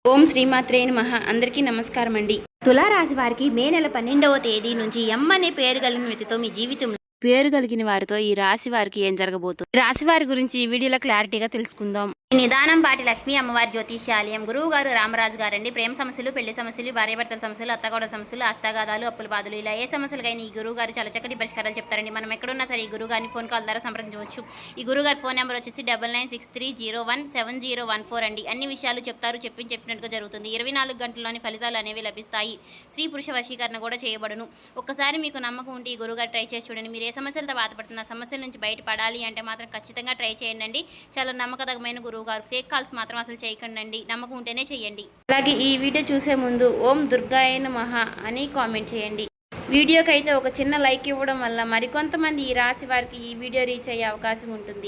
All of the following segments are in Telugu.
ఓం శ్రీమాత్రే నమః. అందరికీ నమస్కారం అండి. తులారాశి వారికి మే నెల 12వ తేదీ నుంచి ఎమ్ అనే పేరు కలిగిన వ్యక్తితో మీ జీవితం పేరు కలిగిన వారితో ఈ రాశి వారికి ఏం జరగబోతుంది, రాశి వారి గురించి ఈ వీడియోలో క్లారిటీగా తెలుసుకుందాం. నిదానం పాటి లక్ష్మీ అమ్మవారి జ్యోతిష్యాలయం గురువు గారు రామరాజు గారండి. ప్రేమ సమస్యలు, పెళ్లి సమస్యలు, భార్యాభర్తల సమస్యలు, అత్తగోడల సమస్యలు, హస్తగాదాలు, అప్పుల బాధలు, ఇలా ఏ సమస్యలకైనా ఈ గురువు గారు చాలా చక్కటి పరిష్కారాలు చెప్తారండి. మనం ఎక్కడున్నా సరే ఈ గురువు గారిని ఫోన్ కాల్ ద్వారా సంప్రదించవచ్చు. ఈ గురువు గారి ఫోన్ నెంబర్ వచ్చేసి 9963017014 అండి. అన్ని విషయాలు చెప్తారు, చెప్పినట్టుగా జరుగుతుంది. 24 గంటల్లోని ఫలితాలు అనేవి లభిస్తాయి. స్త్రీ పురుష వశీకరణ కూడా చేయబడును. ఒక్కసారి మీకు నమ్మకం ఉంటే ఈ గురువు గారు ట్రై చేసి చూడండి. మీరు ఏ సమస్యలతో బాధపడుతున్న సమస్యల నుంచి బయటపడాలి అంటే మాత్రం ఖచ్చితంగా ట్రై చేయండి. చాలా నమ్మకదగమైన గురువు గారు. ఫేక్ కాల్స్ మాత్రం అసలు చేయకండి. నమ్మకం ఉంటేనే చేయండి. అలాగే ఈ వీడియో చూసే ముందు ఓం దుర్గాయ నమః అని కామెంట్ చేయండి. వీడియోకి అయితే ఒక చిన్న లైక్ ఇవ్వడం వల్ల మరికొంతమంది ఈ రాశి వారికి ఈ వీడియో రీచ్ అయ్యే అవకాశం ఉంటుంది.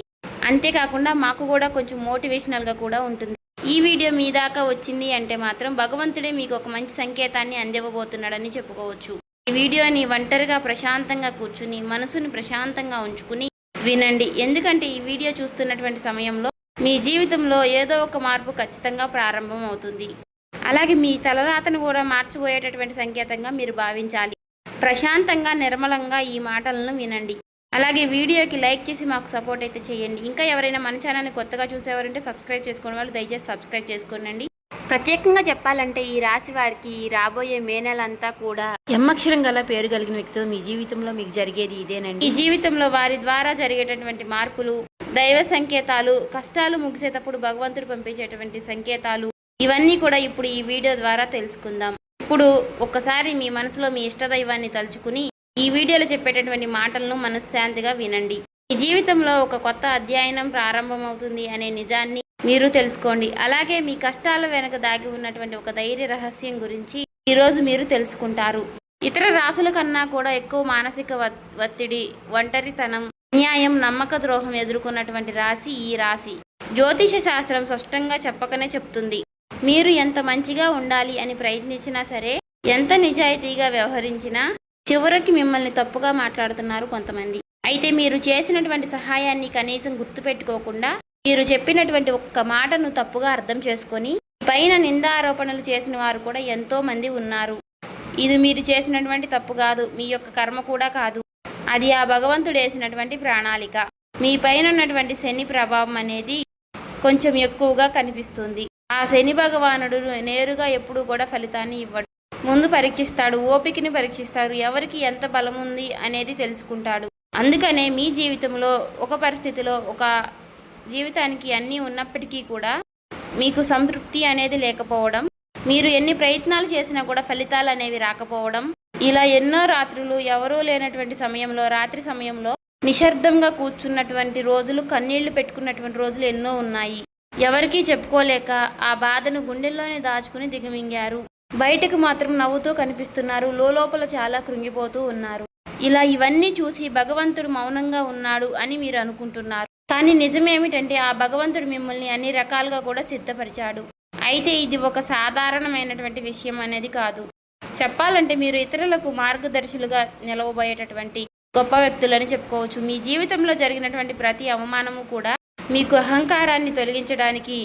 అంతేకాకుండా మాకు కూడా కొంచెం మోటివేషనల్గా కూడా ఉంటుంది. ఈ వీడియో మీ దాకా వచ్చింది అంటే మాత్రం భగవంతుడే మీకు ఒక మంచి సంకేతాన్ని అందివ్వబోతున్నాడని చెప్పుకోవచ్చు. ఈ వీడియోని ఒంటరిగా ప్రశాంతంగా కూర్చుని మనసుని ప్రశాంతంగా ఉంచుకుని వినండి. ఎందుకంటే ఈ వీడియో చూస్తున్నటువంటి సమయంలో మీ జీవితంలో ఏదో ఒక మార్పు ఖచ్చితంగా ప్రారంభం అవుతుంది. అలాగే మీ తలరాతను కూడా మార్చిపోయేటటువంటి సంకేతంగా మీరు భావించాలి. ప్రశాంతంగా నిర్మలంగా ఈ మాటలను వినండి. అలాగే వీడియోకి లైక్ చేసి మాకు సపోర్ట్ అయితే చేయండి. ఇంకా ఎవరైనా మన ఛానల్ని కొత్తగా చూసేవారంటే సబ్స్క్రైబ్ చేసుకునే వాళ్ళు దయచేసి సబ్స్క్రైబ్ చేసుకోండి. ప్రత్యేకంగా చెప్పాలంటే ఈ రాశి వారికి రాబోయే మే నెలంతా కూడా ఎమ్మక్షరం గల పేరు కలిగిన వ్యక్తితో మీ జీవితంలో మీకు జరిగేది ఇదేనండి. ఈ జీవితంలో వారి ద్వారా జరిగేటటువంటి మార్పులు, దైవ సంకేతాలు, కష్టాలు ముగిసేటప్పుడు భగవంతుడు పంపించేటువంటి సంకేతాలు, ఇవన్నీ కూడా ఇప్పుడు ఈ వీడియో ద్వారా తెలుసుకుందాం. ఇప్పుడు ఒక్కసారి మీ మనసులో మీ ఇష్టదైవాన్ని తలుచుకుని ఈ వీడియోలో చెప్పేటటువంటి మాటలను మనశ్శాంతిగా వినండి. ఈ జీవితంలో ఒక కొత్త అధ్యయనం ప్రారంభమవుతుంది అనే నిజాన్ని మీరు తెలుసుకోండి. అలాగే మీ కష్టాల వెనక దాగి ఉన్నటువంటి ఒక ధైర్య రహస్యం గురించి ఈరోజు మీరు తెలుసుకుంటారు. ఇతర రాశుల కన్నా కూడా ఎక్కువ మానసిక ఒత్తిడి, ఒంటరితనం, అన్యాయం, నమ్మక ద్రోహం ఎదుర్కొన్నటువంటి రాశి ఈ రాశి. జ్యోతిష శాస్త్రం స్పష్టంగా చెప్పకనే చెప్తుంది. మీరు ఎంత మంచిగా ఉండాలి అని ప్రయత్నించినా సరే, ఎంత నిజాయితీగా వ్యవహరించినా చివరికి మిమ్మల్ని తప్పుగా మాట్లాడుతున్నారు కొంతమంది. అయితే మీరు చేసినటువంటి సహాయాన్ని కనీసం గుర్తుపెట్టుకోకుండా మీరు చెప్పినటువంటి ఒక్క మాటను తప్పుగా అర్థం చేసుకొని పైన నిందారోపణలు చేసిన వారు కూడా ఎంతో మంది ఉన్నారు. ఇది మీరు చేసినటువంటి తప్పు కాదు, మీ యొక్క కర్మ కూడా కాదు, అది ఆ భగవంతుడు వేసినటువంటి ప్రణాళిక. మీ పైన ఉన్నటువంటి శని ప్రభావం అనేది కొంచెం ఎక్కువగా కనిపిస్తుంది. ఆ శని భగవానుడు నేరుగా ఎప్పుడూ కూడా ఫలితాన్ని ఇవ్వడు. ముందు పరీక్షిస్తాడు, ఓపికని పరీక్షిస్తాడు, ఎవరికి ఎంత బలం ఉంది అనేది తెలుసుకుంటాడు. అందుకనే మీ జీవితంలో ఒక పరిస్థితిలో ఒక జీవితానికి అన్నీ ఉన్నప్పటికీ కూడా మీకు సంతృప్తి అనేది లేకపోవడం, మీరు ఎన్ని ప్రయత్నాలు చేసినా కూడా ఫలితాలు అనేవి రాకపోవడం, ఇలా ఎన్నో రాత్రులు ఎవరూ లేనటువంటి సమయంలో, రాత్రి సమయంలో నిశ్శబ్దంగా కూర్చున్నటువంటి రోజులు, కన్నీళ్లు పెట్టుకున్నటువంటి రోజులు ఎన్నో ఉన్నాయి. ఎవరికీ చెప్పుకోలేక ఆ బాధను గుండెల్లోనే దాచుకుని దిగమింగారు. బయటకు మాత్రం నవ్వుతూ కనిపిస్తున్నారు, లోపల చాలా కృంగిపోతూ ఉన్నారు. ఇలా ఇవన్నీ చూసి భగవంతుడు మౌనంగా ఉన్నాడు అని మీరు అనుకుంటున్నారు. కానీ నిజమేమిటంటే ఆ భగవంతుడు మిమ్మల్ని అన్ని రకాలుగా కూడా సిద్ధపరిచాడు. అయితే ఇది ఒక సాధారణమైనటువంటి విషయం అనేది కాదు. చెప్పాలంటే మీరు ఇతరులకు మార్గదర్శులుగా నిలవబోయేటటువంటి గొప్ప వ్యక్తులని చెప్పుకోవచ్చు. మీ జీవితంలో జరిగినటువంటి ప్రతి అవమానము కూడా మీకు అహంకారాన్ని తొలగించడానికి,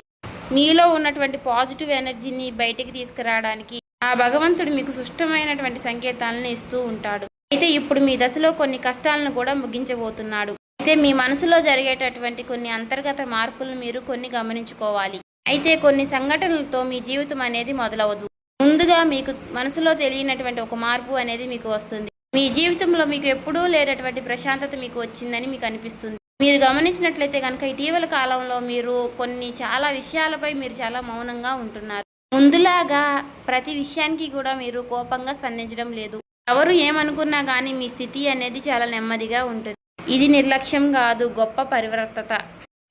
మీలో ఉన్నటువంటి పాజిటివ్ ఎనర్జీని బయటికి తీసుకురావడానికి ఆ భగవంతుడు మీకు సుష్టమైనటువంటి సంకేతాలను ఇస్తూ ఉంటాడు. అయితే ఇప్పుడు మీ దశలో కొన్ని కష్టాలను కూడా ముగించబోతున్నాడు. అయితే మీ మనసులో జరిగేటటువంటి కొన్ని అంతర్గత మార్పులను మీరు కొన్ని గమనించుకోవాలి. అయితే కొన్ని సంఘటనలతో మీ జీవితం అనేది మొదలవదు. ముందుగా మీకు మనసులో తెలియనటువంటి ఒక మార్పు అనేది మీకు వస్తుంది. మీ జీవితంలో మీకు ఎప్పుడూ లేనటువంటి ప్రశాంతత మీకు వచ్చిందని మీకు అనిపిస్తుంది. మీరు గమనించినట్లయితే కనుక ఇటీవల కాలంలో మీరు చాలా విషయాలపై మీరు చాలా మౌనంగా ఉంటున్నారు. ముందులాగా ప్రతి విషయానికి కూడా మీరు కోపంగా స్పందించడం లేదు. ఎవరు ఏమనుకున్నా కానీ మీ స్థితి అనేది చాలా నెమ్మదిగా ఉంటుంది. ఇది నిర్లక్ష్యం కాదు, గొప్ప పరివర్తత.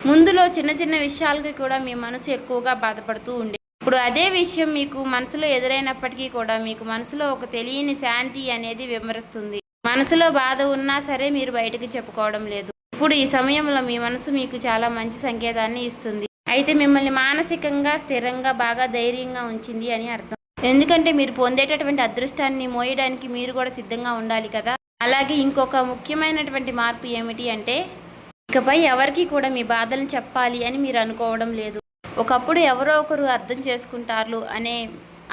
ముందులో చిన్న చిన్న విషయాలకి కూడా మీ మనసు ఎక్కువగా బాధపడుతూ ఉండే, ఇప్పుడు అదే విషయం మీకు మనసులో ఎదురైనప్పటికీ కూడా మీకు మనసులో ఒక తెలియని శాంతి అనేది విమరిస్తుంది. మనసులో బాధ ఉన్నా సరే మీరు బయటకు చెప్పుకోవడం లేదు. ఇప్పుడు ఈ సమయంలో మీ మనసు మీకు చాలా మంచి సంకేతాన్ని ఇస్తుంది. అయితే మిమ్మల్ని మానసికంగా స్థిరంగా బాగా ధైర్యంగా ఉంచింది అని అర్థం. ఎందుకంటే మీరు పొందేటటువంటి అదృష్టాన్ని మోయడానికి మీరు కూడా సిద్ధంగా ఉండాలి కదా. అలాగే ఇంకొక ముఖ్యమైనటువంటి మార్పు ఏమిటి అంటే, ఇకపై ఎవరికి కూడా మీ బాధలను చెప్పాలి అని మీరు అనుకోవడం లేదు. ఒకప్పుడు ఎవరో ఒకరు అర్థం చేసుకుంటారు అనే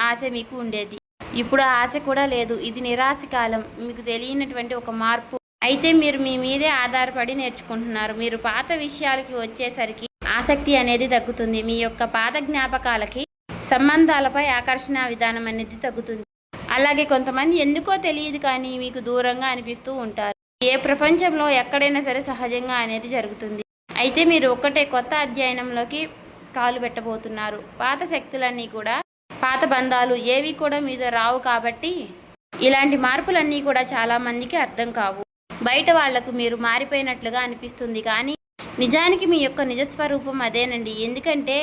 ఆశ మీకు ఉండేది. ఇప్పుడు ఆ ఆశ కూడా లేదు. ఇది నిరాశ కాలం. మీకు తెలియనటువంటి ఒక మార్పు. అయితే మీరు మీ మీదే ఆధారపడి నేర్చుకుంటున్నారు. మీరు పాత విషయాలకి వచ్చేసరికి ఆసక్తి అనేది తగ్గుతుంది. మీ యొక్క పాత జ్ఞాపకాలకి, సంబంధాలపై ఆకర్షణ విధానం అనేది తగ్గుతుంది. అలాగే కొంతమంది ఎందుకో తెలియదు కానీ మీకు దూరంగా అనిపిస్తూ ఉంటారు. ఏ ప్రపంచంలో ఎక్కడైనా సరే సహజంగా అనేది జరుగుతుంది. అయితే మీరు ఒక్కటే కొత్త అధ్యయనంలోకి కాలు పెట్టబోతున్నారు. పాత శక్తులన్నీ కూడా, పాత బంధాలు ఏవి కూడా మీతో రావు. కాబట్టి ఇలాంటి మార్పులన్నీ కూడా చాలామందికి అర్థం కావు. బయట వాళ్లకు మీరు మారిపోయినట్లుగా అనిపిస్తుంది కానీ నిజానికి మీ యొక్క నిజస్వరూపం అదేనండి. ఎందుకంటే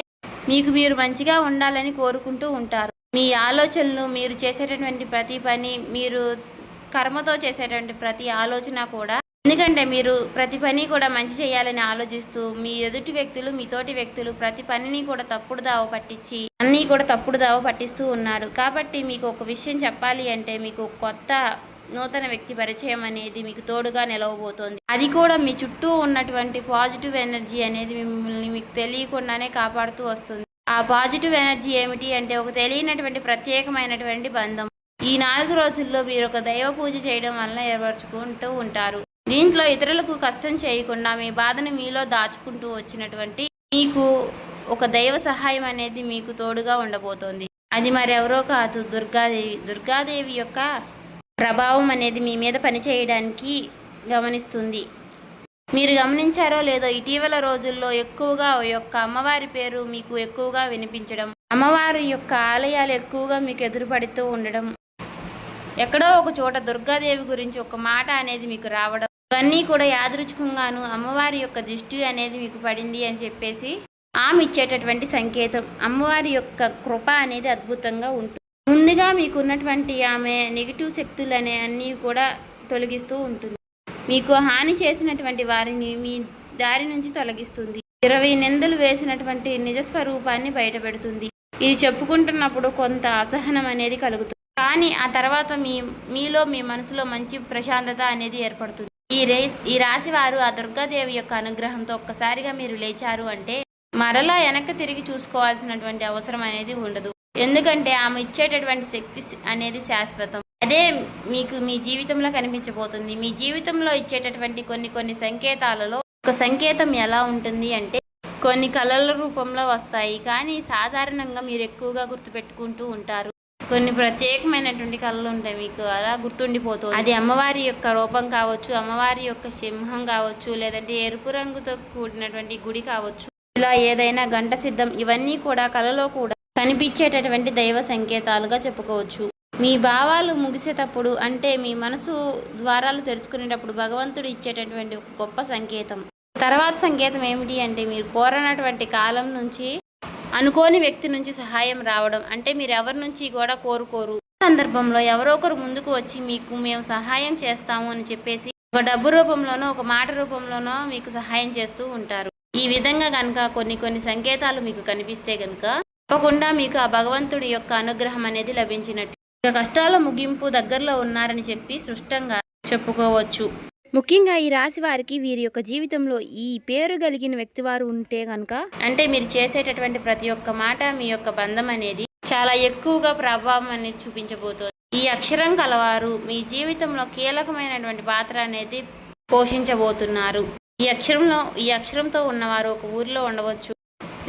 మీకు మీరు మంచిగా ఉండాలని కోరుకుంటూ ఉంటారు. మీ ఆలోచనలు, మీరు చేసేటటువంటి ప్రతి పని, మీరు కర్మతో చేసేటువంటి ప్రతి ఆలోచన కూడా, ఎందుకంటే మీరు ప్రతి పని కూడా మంచి చేయాలని ఆలోచిస్తూ మీ ఎదుటి వ్యక్తులు, మీ తోటి వ్యక్తులు ప్రతి పనిని కూడా తప్పుడు దావ పట్టించి అన్నీ కూడా తప్పుడు దావ పట్టిస్తూ ఉన్నారు. కాబట్టి మీకు ఒక విషయం చెప్పాలి అంటే మీకు కొత్త నూతన వ్యక్తి పరిచయం అనేది మీకు తోడుగా నిలవబోతోంది. అది కూడా మీ చుట్టూ ఉన్నటువంటి పాజిటివ్ ఎనర్జీ అనేది మిమ్మల్ని మీకు తెలియకుండానే కాపాడుతూ వస్తుంది. ఆ పాజిటివ్ ఎనర్జీ ఏమిటి అంటే ఒక తెలియనటువంటి ప్రత్యేకమైనటువంటి బంధం. ఈ 4 రోజుల్లో మీరు ఒక దైవ పూజ చేయడం వల్ల ఏర్పరచుకుంటూ ఉంటారు. దీంట్లో ఇతరులకు కష్టం చేయకుండా మీ బాధను మీలో దాచుకుంటూ వచ్చినటువంటి మీకు ఒక దైవ సహాయం అనేది మీకు తోడుగా ఉండబోతోంది. అది మరెవరో కాదు, దుర్గాదేవి. దుర్గాదేవి యొక్క ప్రభావం అనేది మీ మీద పనిచేయడానికి గమనిస్తుంది. మీరు గమనించారో లేదో ఇటీవల రోజుల్లో ఎక్కువగా యొక్క అమ్మవారి పేరు మీకు ఎక్కువగా వినిపించడం, అమ్మవారి యొక్క ఆలయాలు ఎక్కువగా మీకు ఎదురుపడుతూ ఉండడం, ఎక్కడో ఒక చోట దుర్గాదేవి గురించి ఒక మాట అనేది మీకు రావడం, ఇవన్నీ కూడా యాదృచ్ఛికంగాను అమ్మవారి యొక్క దృష్టి అనేది మీకు పడింది అని చెప్పేసి ఆమె ఇచ్చేటటువంటి సంకేతం. అమ్మవారి యొక్క కృప అనేది అద్భుతంగా ఉంటుంది. ముందుగా మీకు ఉన్నటువంటి ఆమె నెగిటివ్ శక్తులు అనే అన్నీ కూడా తొలగిస్తూ ఉంటుంది. మీకు హాని చేసినటువంటి వారిని మీ దారి నుంచి తొలగిస్తుంది. 20 నిందలు వేసినటువంటి నిజస్వరూపాన్ని బయటపెడుతుంది. ఇది చెప్పుకుంటున్నప్పుడు కొంత అసహనం అనేది కలుగుతుంది. కానీ ఆ తర్వాత మీలో మీ మనసులో మంచి ప్రశాంతత అనేది ఏర్పడుతుంది. ఈ రాశి వారు ఆ దుర్గాదేవి యొక్క అనుగ్రహంతో ఒక్కసారిగా మీరు లేచారు అంటే మరలా వెనక్కి తిరిగి చూసుకోవాల్సినటువంటి అవసరం అనేది ఉండదు. ఎందుకంటే ఆమె ఇచ్చేటటువంటి శక్తి అనేది శాశ్వతం. అదే మీకు మీ జీవితంలో కనిపించబోతుంది. మీ జీవితంలో ఇచ్చేటటువంటి కొన్ని సంకేతాలలో ఒక సంకేతం ఎలా ఉంటుంది అంటే కొన్ని కళల రూపంలో వస్తాయి. కానీ సాధారణంగా మీరు ఎక్కువగా గుర్తుపెట్టుకుంటూ ఉంటారు. కొన్ని ప్రత్యేకమైనటువంటి కళలు ఉంటాయి, మీకు అలా గుర్తుండిపోతుంది. అది అమ్మవారి యొక్క రూపం కావచ్చు, అమ్మవారి యొక్క సింహం కావచ్చు, లేదంటే ఎరుపు రంగుతో కూడినటువంటి గుడి కావచ్చు, ఇలా ఏదైనా గంట సిద్ధం, ఇవన్నీ కూడా కళలో కూడా కనిపించేటటువంటి దైవ సంకేతాలుగా చెప్పుకోవచ్చు. మీ భావాలు ముగిసేటప్పుడు అంటే మీ మనసు ద్వారాలు తెరుచుకునేటప్పుడు భగవంతుడు ఇచ్చేటటువంటి ఒక గొప్ప సంకేతం. తర్వాత సంకేతం ఏమిటి అంటే మీరు కోరనటువంటి కాలం నుంచి అనుకోని వ్యక్తి నుంచి సహాయం రావడం. అంటే మీరు ఎవరి నుంచి కూడా కోరుకోరు, సందర్భంలో ఎవరో ఒకరు ముందుకు వచ్చి మీకు మేము సహాయం చేస్తాము అని చెప్పేసి ఒక డబ్బు రూపంలోనో ఒక మాట రూపంలోనో మీకు సహాయం చేస్తూ ఉంటారు. ఈ విధంగా కనుక కొన్ని సంకేతాలు మీకు కనిపిస్తే కనుక తప్పకుండా మీకు ఆ భగవంతుడి యొక్క అనుగ్రహం అనేది లభించినట్టు. ఇక కష్టాల ముగింపు దగ్గరలో ఉన్నారని చెప్పి స్పష్టంగా చెప్పుకోవచ్చు. ముఖ్యంగా ఈ రాశి వారికి వీరి యొక్క జీవితంలో ఈ పేరు కలిగిన వ్యక్తి వారు ఉంటే కనుక అంటే మీరు చేసేటటువంటి ప్రతి ఒక్క మాట మీ యొక్క బంధం అనేది చాలా ఎక్కువగా ప్రభావం అనేది చూపించబోతోంది. ఈ అక్షరం కలవారు మీ జీవితంలో కీలకమైనటువంటి పాత్ర అనేది పోషించబోతున్నారు. ఈ అక్షరంతో ఉన్నవారు ఒక ఊరిలో ఉండవచ్చు,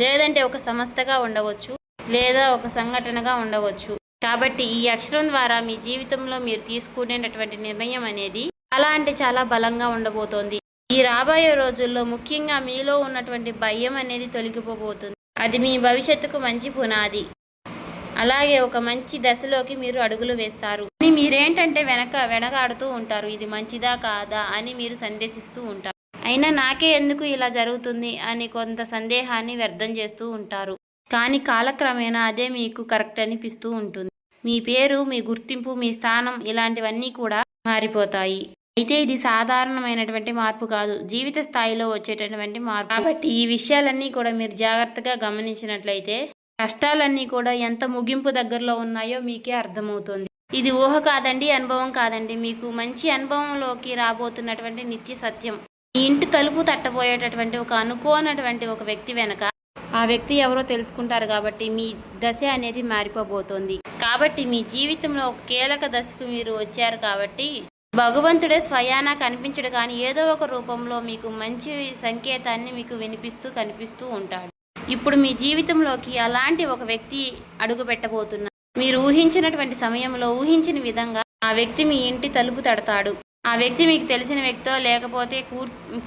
లేదంటే ఒక సంస్థగా ఉండవచ్చు, లేదా ఒక సంఘటనగా ఉండవచ్చు. కాబట్టి ఈ అక్షరం ద్వారా మీ జీవితంలో మీరు తీసుకునేటటువంటి నిర్ణయం అనేది చాలా అంటే చాలా బలంగా ఉండబోతోంది. ఈ రాబోయే రోజుల్లో ముఖ్యంగా మీలో ఉన్నటువంటి భయం అనేది తొలగిపోబోతుంది. అది మీ భవిష్యత్తుకు మంచి పునాది. అలాగే ఒక మంచి దశలోకి మీరు అడుగులు వేస్తారు. మీరేంటంటే వెనకాడుతూ ఉంటారు, ఇది మంచిదా కాదా అని మీరు సందేహిస్తూ ఉంటారు. అయినా నాకే ఎందుకు ఇలా జరుగుతుంది అని కొంత సందేహాన్ని వ్యర్థం చేస్తూ ఉంటారు. కానీ కాలక్రమేణా అదే మీకు కరెక్ట్ అనిపిస్తూ ఉంటుంది. మీ పేరు, మీ గుర్తింపు, మీ స్థానం ఇలాంటివన్నీ కూడా మారిపోతాయి. అయితే ఇది సాధారణమైనటువంటి మార్పు కాదు, జీవిత స్థాయిలో వచ్చేటటువంటి మార్పు. కాబట్టి ఈ విషయాలన్నీ కూడా మీరు జాగ్రత్తగా గమనించినట్లయితే కష్టాలన్నీ కూడా ఎంత ముగింపు దగ్గరలో ఉన్నాయో మీకే అర్థమవుతుంది. ఇది ఊహ కాదండి, అనుభవం కాదండి, మీకు మంచి అనుభవంలోకి రాబోతున్నటువంటి నిత్య సత్యం. మీ ఇంటి తలుపు తట్టబోయేటటువంటి ఒక అనుకోనటువంటి ఒక వ్యక్తి వెనక ఆ వ్యక్తి ఎవరో తెలుసుకుంటారు కాబట్టి మీ దశ అనేది మారిపోబోతోంది. కాబట్టి మీ జీవితంలో ఒక కీలక దశకు మీరు వచ్చారు కాబట్టి భగవంతుడే స్వయానా కనిపించడు కానీ ఏదో ఒక రూపంలో మీకు మంచి సంకేతాన్ని మీకు వినిపిస్తూ కనిపిస్తూ ఉంటాడు. ఇప్పుడు మీ జీవితంలోకి అలాంటి ఒక వ్యక్తి అడుగు పెట్టబోతున్నారు. మీరు ఊహించినటువంటి సమయంలో ఊహించిన విధంగా ఆ వ్యక్తి మీ ఇంటి తలుపు తడతాడు. ఆ వ్యక్తి మీకు తెలిసిన వ్యక్తో లేకపోతే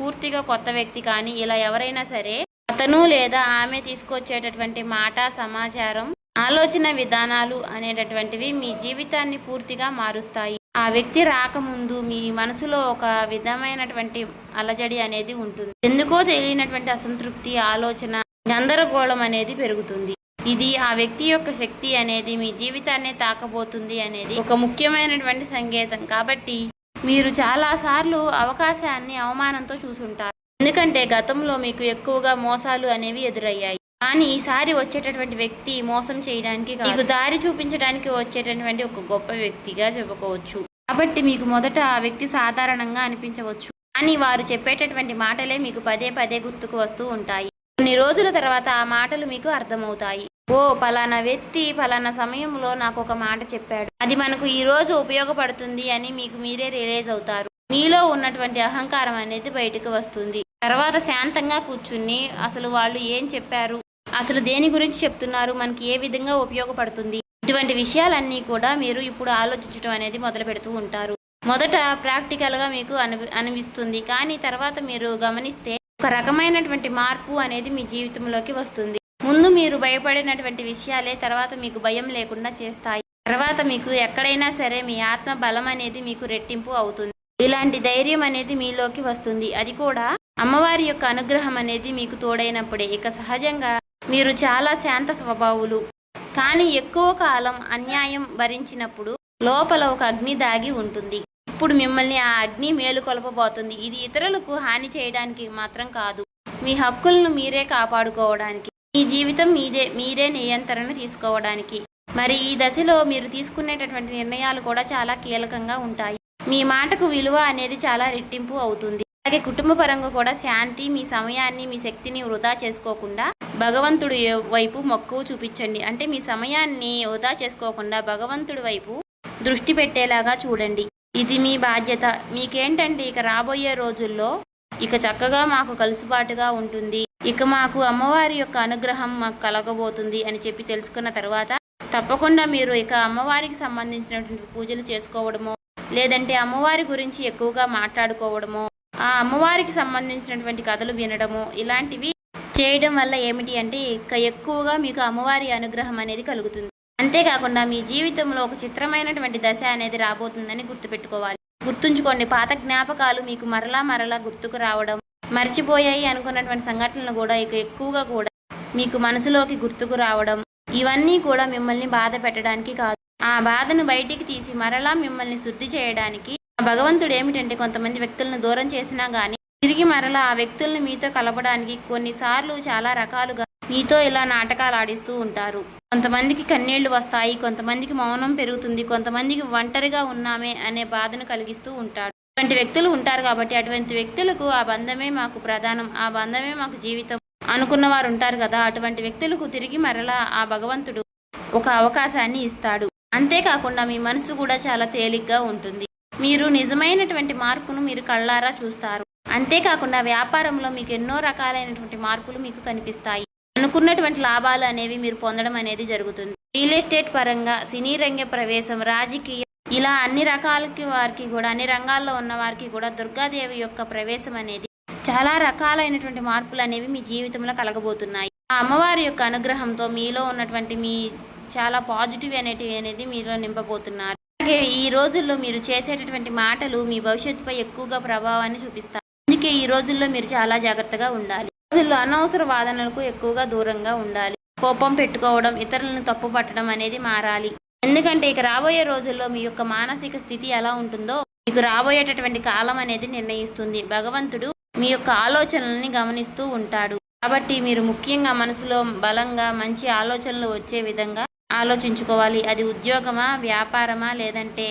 పూర్తిగా కొత్త వ్యక్తి కానీ ఇలా ఎవరైనా సరే అతను లేదా ఆమె తీసుకొచ్చేటటువంటి మాట, సమాచారం, ఆలోచన విధానాలు అనేటటువంటివి మీ జీవితాన్ని పూర్తిగా మారుస్తాయి. ఆ వ్యక్తి రాకముందు మీ మనసులో ఒక విధమైనటువంటి అలజడి అనేది ఉంటుంది. ఎందుకో తెలియనటువంటి అసంతృప్తి, ఆలోచన, గందరగోళం అనేది పెరుగుతుంది. ఇది ఆ వ్యక్తి యొక్క శక్తి అనేది మీ జీవితాన్ని తాకబోతుంది అనేది ఒక ముఖ్యమైనటువంటి సంకేతం. కాబట్టి మీరు చాలాసార్లు అవకాశాన్ని అవమానంతో చూసుంటారు. ఎందుకంటే గతంలో మీకు ఎక్కువగా మోసాలు అనేవి ఎదురయ్యాయి. కానీ ఈసారి వచ్చేటటువంటి వ్యక్తి మోసం చేయడానికి మీకు దారి చూపించడానికి వచ్చేటటువంటి ఒక గొప్ప వ్యక్తిగా చెప్పుకోవచ్చు. కాబట్టి మీకు మొదట ఆ వ్యక్తి సాధారణంగా అనిపించవచ్చు, కానీ వారు చెప్పేటటువంటి మాటలే మీకు పదే పదే గుర్తుకు వస్తూ ఉంటాయి. కొన్ని రోజుల తర్వాత ఆ మాటలు మీకు అర్థమవుతాయి. ఓ పలానా వ్యక్తి పలానా సమయంలో నాకు ఒక మాట చెప్పాడు, అది మనకు ఈ రోజు ఉపయోగపడుతుంది అని మీకు మీరే రియలైజ్ అవుతారు. మీలో ఉన్నటువంటి అహంకారం అనేది బయటకు వస్తుంది. తర్వాత శాంతంగా కూర్చుని అసలు వాళ్ళు ఏం చెప్పారు, అసలు దేని గురించి చెప్తున్నారు, మనకి ఏ విధంగా ఉపయోగపడుతుంది, ఇటువంటి విషయాలన్నీ కూడా మీరు ఇప్పుడు ఆలోచించడం అనేది మొదలు పెడుతూ ఉంటారు. మొదట ప్రాక్టికల్గా మీకు అనిపిస్తుంది, కానీ తర్వాత మీరు గమనిస్తే ఒక రకమైనటువంటి మార్పు అనేది మీ జీవితంలోకి వస్తుంది. ముందు మీరు భయపడినటువంటి విషయాలే తర్వాత మీకు భయం లేకుండా చేస్తాయి. తర్వాత మీకు ఎక్కడైనా సరే మీ ఆత్మ బలం అనేది మీకు రెట్టింపు అవుతుంది. ఇలాంటి ధైర్యం అనేది మీలోకి వస్తుంది. అది కూడా అమ్మవారి యొక్క అనుగ్రహం అనేది మీకు తోడైనప్పుడే. ఇక సహజంగా మీరు చాలా శాంత స్వభావులు, కానీ ఎక్కువ కాలం అన్యాయం భరించినప్పుడు లోపల ఒక అగ్ని దాగి ఉంటుంది. ఇప్పుడు మిమ్మల్ని ఆ అగ్ని మేలుకొల్పబోతుంది. ఇది ఇతరులకు హాని చేయడానికి మాత్రం కాదు, మీ హక్కులను మీరే కాపాడుకోవడానికి, మీ జీవితం మీరే నియంత్రణ తీసుకోవడానికి. మరి ఈ దశలో మీరు తీసుకునేటటువంటి నిర్ణయాలు కూడా చాలా కీలకంగా ఉంటాయి. మీ మాటకు విలువ అనేది చాలా రెట్టింపు అవుతుంది. అలాగే కుటుంబ పరంగా కూడా శాంతి, మీ సమయాన్ని, మీ శక్తిని వృధా చేసుకోకుండా భగవంతుడి వైపు మక్కువ చూపించండి. అంటే మీ సమయాన్ని వృధా చేసుకోకుండా భగవంతుడి వైపు దృష్టి పెట్టేలాగా చూడండి. ఇది మీ బాధ్యత. మీకేంటంటే ఇక రాబోయే రోజుల్లో ఇక చక్కగా మాకు కలుసుబాటుగా ఉంటుంది, ఇక మాకు అమ్మవారి యొక్క అనుగ్రహం మాకు కలగబోతుంది అని చెప్పి తెలుసుకున్న తర్వాత తప్పకుండా మీరు ఇక అమ్మవారికి సంబంధించినటువంటి పూజలు చేసుకోవడమో, లేదంటే అమ్మవారి గురించి ఎక్కువగా మాట్లాడుకోవడమో, ఆ అమ్మవారికి సంబంధించినటువంటి కథలు వినడము, ఇలాంటివి చేయడం వల్ల ఏమిటి అంటే ఇక ఎక్కువగా మీకు అమ్మవారి అనుగ్రహం అనేది కలుగుతుంది. అంతేకాకుండా మీ జీవితంలో ఒక చిత్రమైనటువంటి దశ అనేది రాబోతుందని గుర్తుపెట్టుకోవాలి. గుర్తుంచుకోండి, పాత జ్ఞాపకాలు మీకు మరలా గుర్తుకు రావడం, మర్చిపోయాయి అనుకున్నటువంటి సంఘటనలు కూడా ఇక ఎక్కువగా కూడా మీకు మనసులోకి గుర్తుకు రావడం, ఇవన్నీ కూడా మిమ్మల్ని బాధ పెట్టడానికి కాదు, ఆ బాధను బయటికి తీసి మరలా మిమ్మల్ని శుద్ధి చేయడానికి. భగవంతుడు ఏమిటంటే కొంతమంది వ్యక్తులను దూరం చేసినా కానీ తిరిగి మరలా ఆ వ్యక్తులను మీతో కలపడానికి కొన్నిసార్లు చాలా రకాలుగా మీతో ఇలా నాటకాలు ఆడిస్తూ ఉంటారు. కొంతమందికి కన్నీళ్లు వస్తాయి, కొంతమందికి మౌనం పెరుగుతుంది, కొంతమందికి ఒంటరిగా ఉన్నామే అనే బాధను కలిగిస్తూ ఉంటాడు. అటువంటి వ్యక్తులు ఉంటారు. కాబట్టి అటువంటి వ్యక్తులకు ఆ బంధమే మాకు ప్రధానం, ఆ బంధమే మాకు జీవితం అనుకున్న వారు ఉంటారు కదా, అటువంటి వ్యక్తులకు తిరిగి మరలా ఆ భగవంతుడు ఒక అవకాశాన్ని ఇస్తాడు. అంతేకాకుండా మీ మనసు కూడా చాలా తేలిగ్గా ఉంటుంది. మీరు నిజమైనటువంటి మార్పును మీరు కళ్ళారా చూస్తారు. అంతేకాకుండా వ్యాపారంలో మీకు ఎన్నో రకాలైనటువంటి మార్పులు మీకు కనిపిస్తాయి. అనుకున్నటువంటి లాభాలు అనేవి మీరు పొందడం అనేది జరుగుతుంది. రియల్ ఎస్టేట్ పరంగా, సినీ రంగ ప్రవేశం, రాజకీయం, ఇలా అన్ని రకాలకి వారికి కూడా, అన్ని రంగాల్లో ఉన్న వారికి కూడా దుర్గాదేవి యొక్క ప్రవేశం అనేది చాలా రకాలైనటువంటి మార్పులు అనేవి మీ జీవితంలో కలగబోతున్నాయి. ఆ అమ్మవారి యొక్క అనుగ్రహంతో మీలో ఉన్నటువంటి మీ చాలా పాజిటివ్ అనేది మీలో నింపబోతున్నారు. అలాగే ఈ రోజుల్లో మీరు చేసేటటువంటి మాటలు మీ భవిష్యత్తుపై ఎక్కువగా ప్రభావాన్ని చూపిస్తాయి. అందుకే ఈ రోజుల్లో మీరు చాలా జాగ్రత్తగా ఉండాలి. రోజుల్లో అనవసర వాదనలకు ఎక్కువగా దూరంగా ఉండాలి. కోపం పెట్టుకోవడం, ఇతరులను తప్పు పట్టడం అనేది మారాలి. ఎందుకంటే ఇక రాబోయే రోజుల్లో మీ యొక్క మానసిక స్థితి ఎలా ఉంటుందో మీకు రాబోయేటటువంటి కాలం అనేది నిర్ణయిస్తుంది. భగవంతుడు మీ యొక్క ఆలోచనల్ని గమనిస్తూ ఉంటాడు. కాబట్టి మీరు ముఖ్యంగా మనసులో బలంగా మంచి ఆలోచనలు వచ్చే విధంగా ఆలోచించుకోవాలి. అది ఉద్యోగమా, వ్యాపారమా, లేదంటే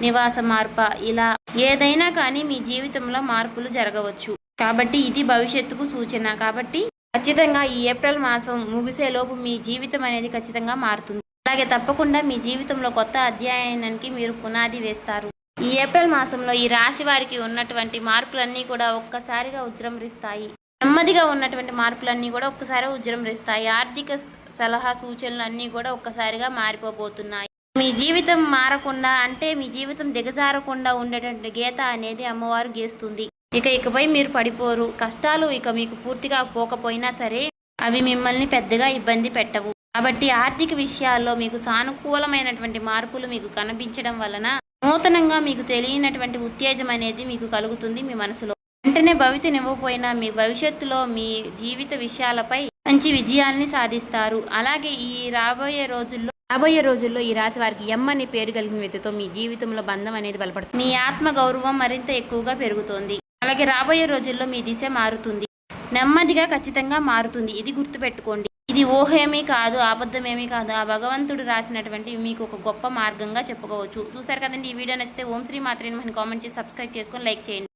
నివాస మార్పా, ఇలా ఏదైనా కానీ మీ జీవితంలో మార్పులు జరగవచ్చు. కాబట్టి ఇది భవిష్యత్తుకు సూచన. కాబట్టి ఖచ్చితంగా ఈ ఏప్రిల్ మాసం ముగిసేలోపు మీ జీవితం అనేది ఖచ్చితంగా మారుతుంది. అలాగే తప్పకుండా మీ జీవితంలో కొత్త అధ్యాయానికి మీరు పునాది వేస్తారు. ఈ ఏప్రిల్ మాసంలో ఈ రాశి వారికి ఉన్నటువంటి మార్పులన్నీ కూడా ఒక్కసారిగా ఉజృంభిస్తాయి. నెమ్మదిగా ఉన్నటువంటి మార్పులన్నీ కూడా ఒక్కసారి ఉజృంభిస్తాయి. ఆర్థిక సలహా సూచనలు అన్నీ కూడా ఒక్కసారిగా మారిపోబోతున్నాయి. మీ జీవితం మారకుండా అంటే మీ జీవితం దిగజారకుండా ఉండేటువంటి గీత అనేది అమ్మవారు గీస్తుంది. ఇకపై మీరు పడిపోరు. కష్టాలు ఇక మీకు పూర్తిగా పోకపోయినా సరే అవి మిమ్మల్ని పెద్దగా ఇబ్బంది పెట్టవు. కాబట్టి ఆర్థిక విషయాల్లో మీకు సానుకూలమైనటువంటి మార్పులు మీకు కనిపించడం వలన నూతనంగా మీకు తెలియనటువంటి ఉత్తేజం అనేది మీకు కలుగుతుంది మీ మనసులో. వెంటనే భవితనివ్వకపోయినా మీ భవిష్యత్తులో మీ జీవిత విషయాలపై మంచి విజయాల్ని సాధిస్తారు. అలాగే ఈ రాబోయే రోజుల్లో ఈ రాశి వారికి ఎం అనే పేరు కలిగిన వ్యక్తితో మీ జీవితంలో బంధం అనేది బలపడుతుంది. మీ ఆత్మ గౌరవం మరింత ఎక్కువగా పెరుగుతోంది. అలాగే రాబోయే రోజుల్లో మీ దిశ మారుతుంది. నెమ్మదిగా ఖచ్చితంగా మారుతుంది. ఇది గుర్తుపెట్టుకోండి. ఇది ఊహేమీ కాదు, అబద్ధమేమీ కాదు. ఆ భగవంతుడు రాసినటువంటి మీకు ఒక గొప్ప మార్గంగా చెప్పుకోవచ్చు. చూసారు కదండి. ఈ వీడియో నచ్చితే ఓం శ్రీ మాత్రే నమః కామెంట్ చేసి సబ్స్క్రైబ్ చేసుకొని లైక్ చేయండి.